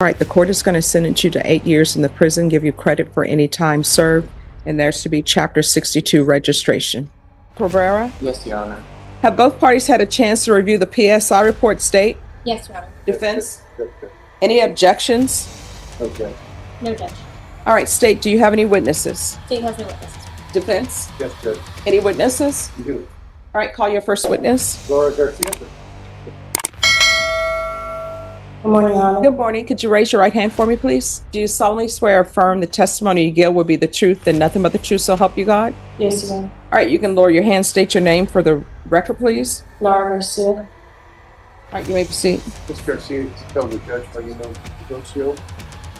right, the court is going to sentence you to 8 years in the prison, give you credit for any time served, and there's to be Chapter 62 registration. Cabrera, Yes, Your Honor. have both parties had a chance to review the PSI report? State? Yes, Your Honor. Defense? Any objections? Okay. No, Judge. All right, State, do you have any witnesses? State has no witnesses. Defense? Yes, Judge. Any witnesses? You do. All right, call your first witness. Laura Garcia. Good morning, Your Honor. Good morning. Could you raise your right hand for me, please? Do you solemnly swear or affirm the testimony you give will be the truth and nothing but the truth, so help you God? Yes, Your Honor. All right, you can lower your hand, state your name for the record, please. Laura Garcia. All right, you may proceed. Ms. Garcia, tell the judge how you know Rocio.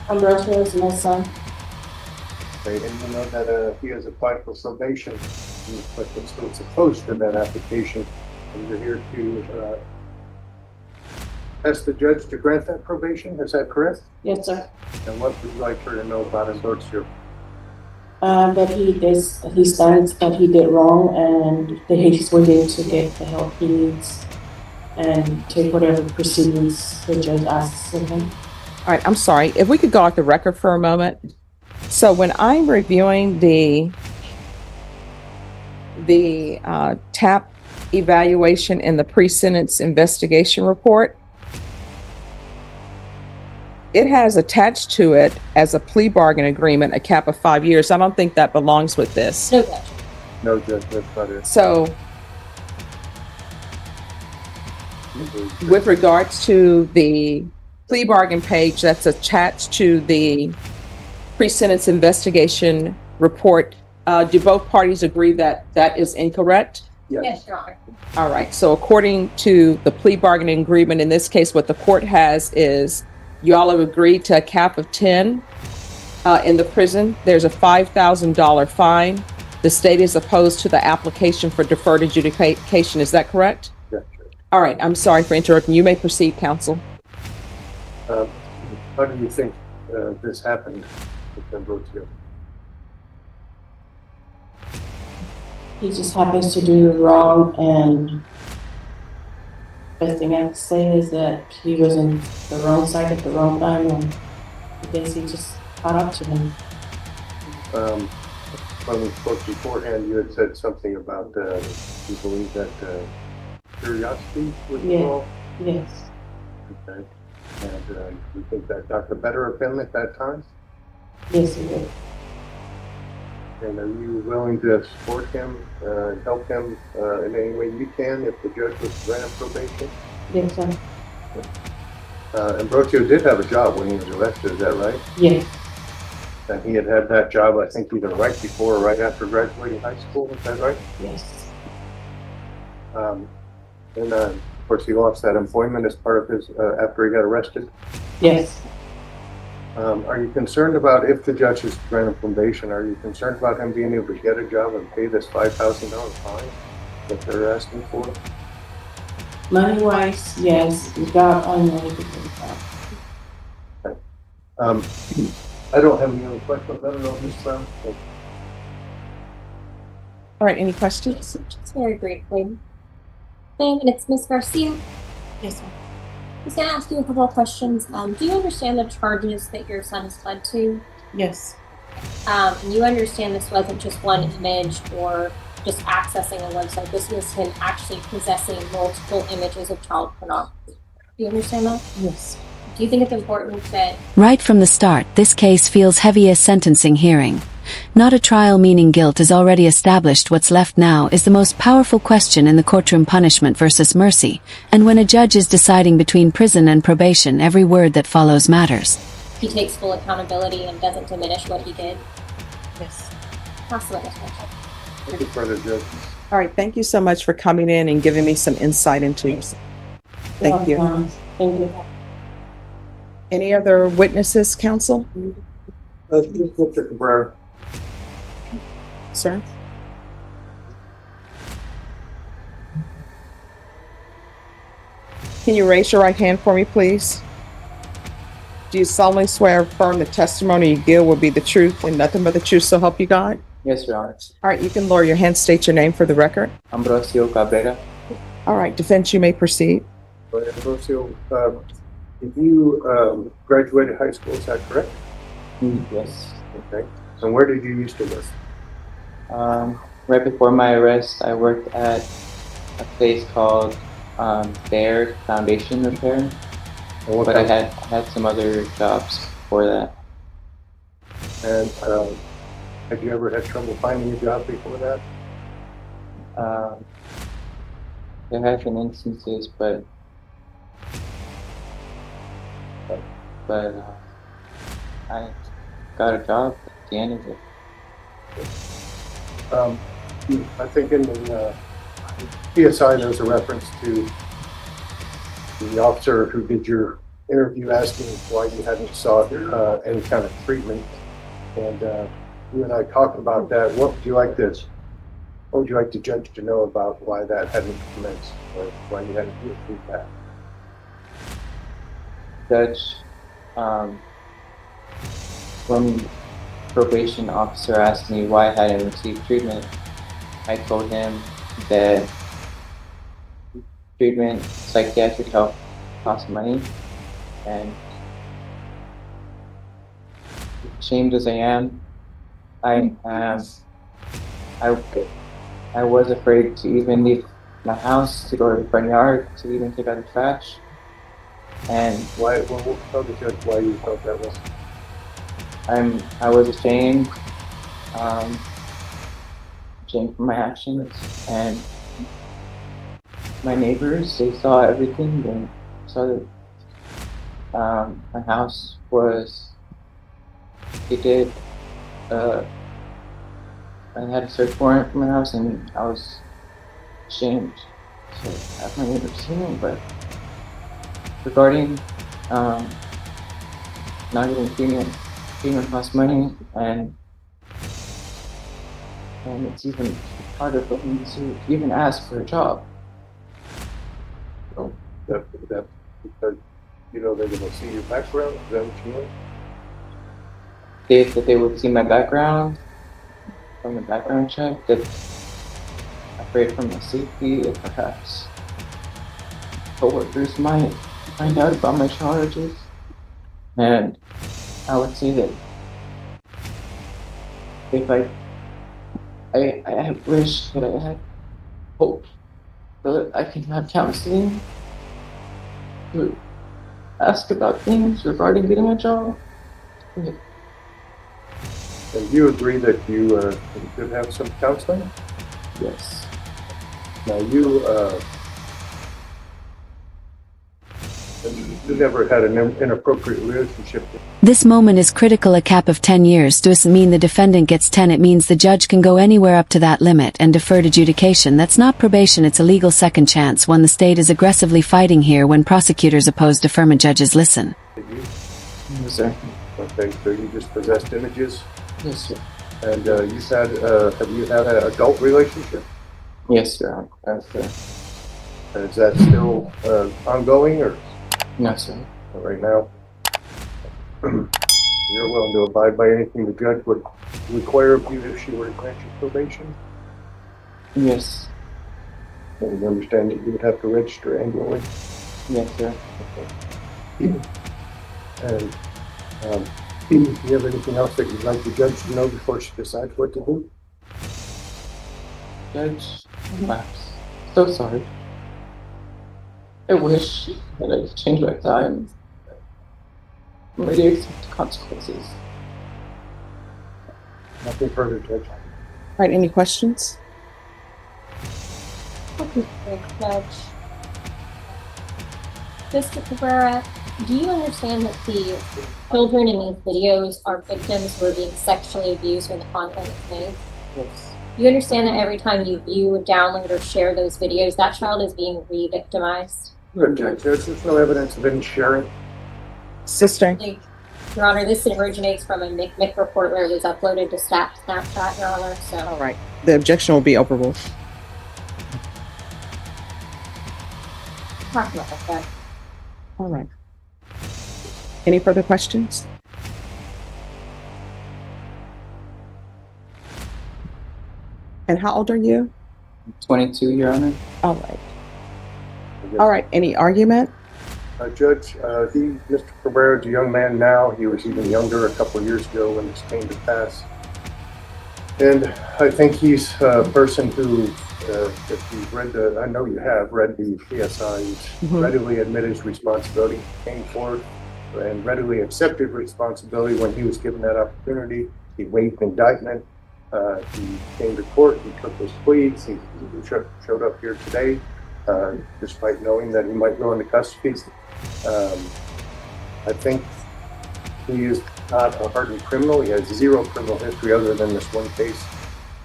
Ambrosio is my son. Okay, and you know that he has applied for probation. But it's opposed to that application. And you're here to ask the judge to grant that probation. Is that correct? Yes, sir. And what would you like her to know about Rocio? That he stands that he did wrong and that he's willing to get the help he needs and take whatever proceedings the judge asks of him. All right, I'm sorry. If we could go off the record for a moment. So when I'm reviewing the TAP evaluation in the pre-sentence investigation report, it has attached to it as a plea bargain agreement, a cap of 5 years. I don't think that belongs with this. No, Judge. No, Judge, that's not it. So with regards to the plea bargain page that's attached to the pre-sentence investigation report, do both parties agree that that is incorrect? Yes, Your Honor. All right. So according to the plea bargaining agreement, in this case, what the court has is you all have agreed to a cap of 10 in the prison. There's a $5,000 fine. The state is opposed to the application for deferred adjudication. Is that correct? Yes, sure. All right. I'm sorry for interrupting. You may proceed, counsel. How do you think this happened with Rocio? He just happens to do wrong, and best thing I can say is that he was in the wrong side at the wrong time, and I guess he just caught up to him. When we spoke beforehand, you had said something about you believe that curiosity was involved. Yes. Okay. And you think that got the better of him at that time? Yes, he did. And are you willing to support him and help him in any way you can if the judge was to grant probation? Yes, sir. Ambrosio did have a job when he was arrested, is that right? Yes. And he had that job, I think, either right before or right after graduating high school, is that right? Yes. And of course, he lost that employment as part of his, after he got arrested. Yes. Are you concerned about, if the judge is granting probation, are you concerned about him being able to get a job and pay this $5,000 fine that they're asking for? Money-wise, yes. The job, I know he could do that. I don't have any other questions. I don't know if Ms. Brown. All right. Any questions? Just very briefly. And it's Ms. Garcia. Yes, ma'am. I was going to ask you a couple of questions. Do you understand the charges that your son is pled to? Yes. And you understand this wasn't just one image or just accessing a website. This was him actually possessing multiple images of child pornography. Do you understand that? Yes. Do you think it's important that... Right from the start, this case feels heavy as sentencing hearing. Not a trial meaning guilt is already established. What's left now is the most powerful question in the courtroom: punishment versus mercy. And when a judge is deciding between prison and probation, every word that follows matters. he takes full accountability and doesn't diminish what he did? Yes. That's the witness question. Thank you for the judge. All right. Thank you so much for coming in and giving me some insight into it. Thank you. Thank you. Any other witnesses, counsel? Mr. Cabrera. Sir? Can you raise your right hand for me, please? Do you solemnly swear or affirm the testimony you give will be the truth and nothing but the truth, so help you God? Yes, Your Honor. All right, you can lower your hand, state your name for the record. Ambrosio Cabrera. All right, defense, you may proceed. Ambrosio, You graduated high school, is that correct? Yes. Okay. And where did you used to work? Right before my arrest, I worked at a place called Baird Foundation Repair, And what but I kind- had some other jobs before that. And have you ever had trouble finding a job before that? There have been instances, but I got a job at the end of it. I think in the PSI there's a reference to the officer who did your interview asking why you hadn't sought any kind of treatment. And you and I talked about that. What would you like the judge to know about why that hadn't commenced or why you hadn't received that? Judge, when probation officer asked me why I hadn't received treatment, I told him that treatment, psychiatric help costs money, and ashamed as I am, I was afraid to even leave my house to go to the front yard to even take out the trash. And Why? Well, tell the judge why you felt that was. I was ashamed, ashamed for my actions, and my neighbors, they saw everything. They saw that my house was, they did, I had a search warrant for my house, and I was ashamed to have my neighbors see me. But regarding not getting treatment costs money, and it's even harder for me to even ask for a job. So that because you know they're going to see your background. Is that what you mean? That they would see my background from the background check, that afraid for my safety, and perhaps coworkers might find out about my charges. And I would say that if I wish that I had hope that I can have counseling to ask about things regarding getting a job. Yeah. And you agree that you should have some counseling? Yes. Now you never had an inappropriate relationship. This moment is critical. A cap of 10 years doesn't mean the defendant gets 10. It means the judge can go anywhere up to that limit and deferred adjudication. That's not probation, it's a legal second chance, one the state is aggressively fighting here when prosecutors oppose deferment. Judges listen. Did you? Yes, sir. Okay, so you just possessed images, Yes, sir. and you said, have you had an adult relationship? Yes, sir. Yes, sir. Is that still ongoing, or No, sir. right now? You're willing to abide by anything the judge would require of you if she were to grant you probation? Yes. And you understand that you would have to register annually? Yes, sir. And do you have anything else that you'd like the judge to know before she decides what to do? Judge, I'm so sorry. I wish that I could change my time. I'm ready to accept the consequences. Nothing further, Judge. All right, any questions? Okay, Judge. Mr. Cabrera, do you understand that the children in these videos are victims who are being sexually abused when the content is made? Yes. You understand that every time you view, download, or share those videos, that child is being re-victimized? Good, Judge. There's no evidence of any sharing. Sister. Like, Your Honor, this originates from a McMick report where it was uploaded to Snapchat, Your Honor, so. All right, the objection will be overruled. Talk about that. All right. Any further questions? And how old are you? 22, Your Honor. All right. All right, any argument? Judge, Mr. Cabrera is a young man now. He was even younger a couple of years ago when this came to pass. And I think he's a person who, if you've read I know you have read the PSI, he's readily admitted his responsibility, came forward and readily accepted responsibility when he was given that opportunity. He waived indictment. He came to court. He took his pleas. He showed up here today, despite knowing that he might go into custody. I think he is not a hardened criminal. He has zero criminal history other than this one case.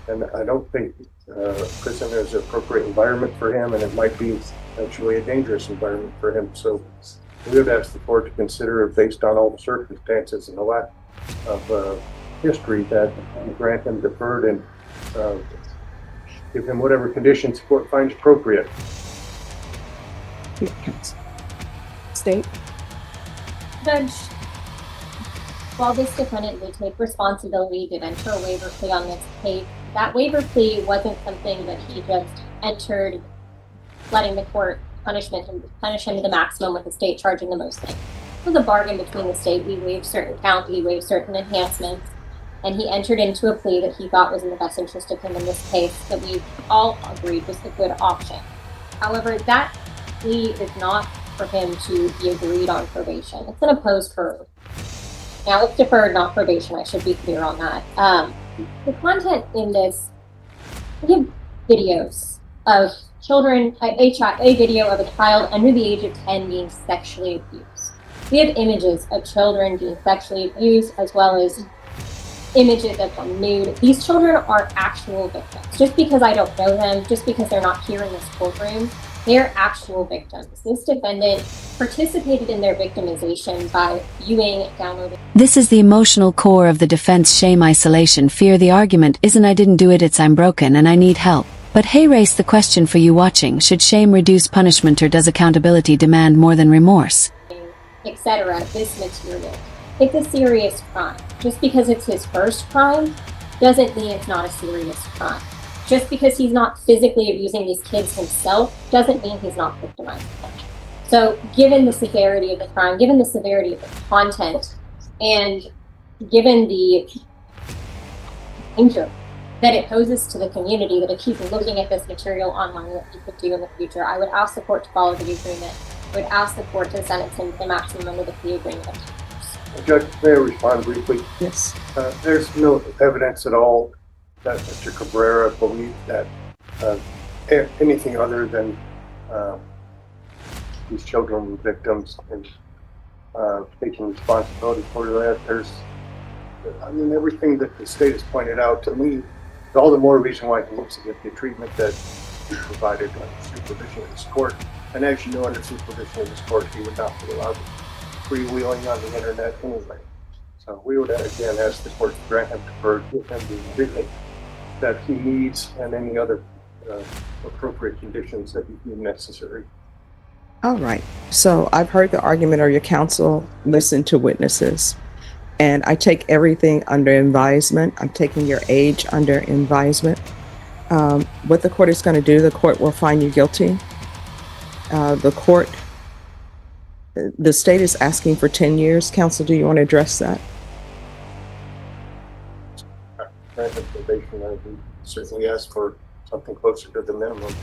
And I don't think prison is an appropriate environment for him, and it might be actually a dangerous environment for him. So we would ask the court to consider, based on all the circumstances and the lack of history, that you grant him deferred and give him whatever conditions the court finds appropriate. State. Judge, while this defendant did take responsibility, did enter a waiver plea on this case, that waiver plea wasn't something that he just entered, letting the court punish him to the maximum with the state charging the most thing. It was a bargain between the state. We waived certain counts, we waived certain enhancements, and he entered into a plea that he thought was in the best interest of him in this case, that we all agreed was a good option. However, that plea is not for him to be agreed on probation. It's an opposed verb. Now it's deferred, not probation. I should be clear on that. The content in this, we have videos of children, a video of a child under the age of 10 being sexually abused. We have images of children being sexually abused, as well as images of them nude. These children are actual victims. Just because I don't know them, just because they're not here in this courtroom, they're actual victims. This defendant participated in their victimization by viewing, downloading. This is the emotional core of the defense: shame, isolation, fear. The argument isn't I didn't do it, it's I'm broken and I need help. But hey, race the question for you watching: should shame reduce punishment, or does accountability demand more than remorse? Etc. This material. It's a serious crime. Just because it's his first crime doesn't mean it's not a serious crime. Just because he's not physically abusing these kids himself doesn't mean he's not victimizing them. So given the severity of the crime, given the severity of the content, and given the danger that it poses to the community, that if he's looking at this material online, what he could do in the future, I would ask the court to follow the agreement. I would ask the court to sentence him to the maximum under the plea agreement. Judge, may I respond briefly? Yes. There's no evidence at all that Mr. Cabrera believed that anything other than these children were victims, and taking responsibility for that. Everything that the state has pointed out to me, all the more reason why he needs to get the treatment that he provided under supervision of this court. And as you know, under supervision of this court, he would not be allowed freewheeling on the internet anyway. So we would again ask the court to grant him deferred, give him the treatment that he needs and any other appropriate conditions that he deem necessary. All right. So I've heard the argument of your counsel, listened to witnesses, and I take everything under advisement. I'm taking your age under advisement. What the court is going to do, the court will find you guilty. The state is asking for 10 years. Counsel, do you want to address that? Grant him probation, I would certainly ask for something closer to the minimum.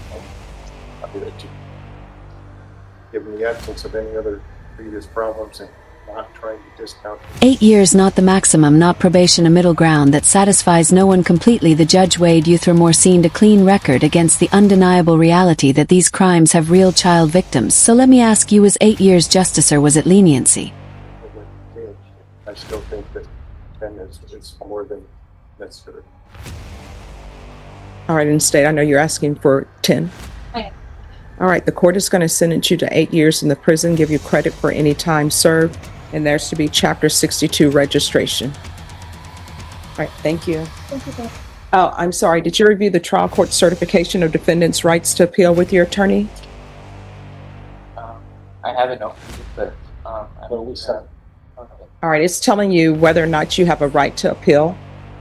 Given the absence of any other previous problems and not trying to discount. 8 years, not the maximum, not probation, a middle ground that satisfies no one completely. The judge weighed Youth seemed a clean record against the undeniable reality that these crimes have real child victims. So let me ask you, was 8 years justice, or was it leniency? I still think that 10 is more than necessary. All right, in state, I know you're asking for 10. Okay. All right, the court is going to sentence you to 8 years in the prison, give you credit for any time served, and there's to be Chapter 62 registration. All right, thank you. Thank you, Judge. Oh, I'm sorry. Did you review the trial court certification of defendant's rights to appeal with your attorney? I haven't opened it, but I will. Okay. All right, it's telling you whether or not you have a right to appeal.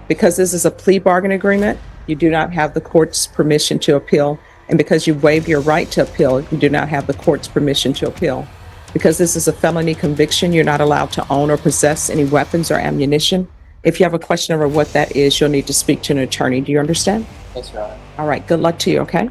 Because this is a plea bargain agreement, you do not have the court's permission to appeal. And because you waived your right to appeal, you do not have the court's permission to appeal. Because this is a felony conviction, you're not allowed to own or possess any weapons or ammunition. If you have a question over what that is, you'll need to speak to an attorney. Do you understand? Yes, Your Honor. All right, good luck to you, okay?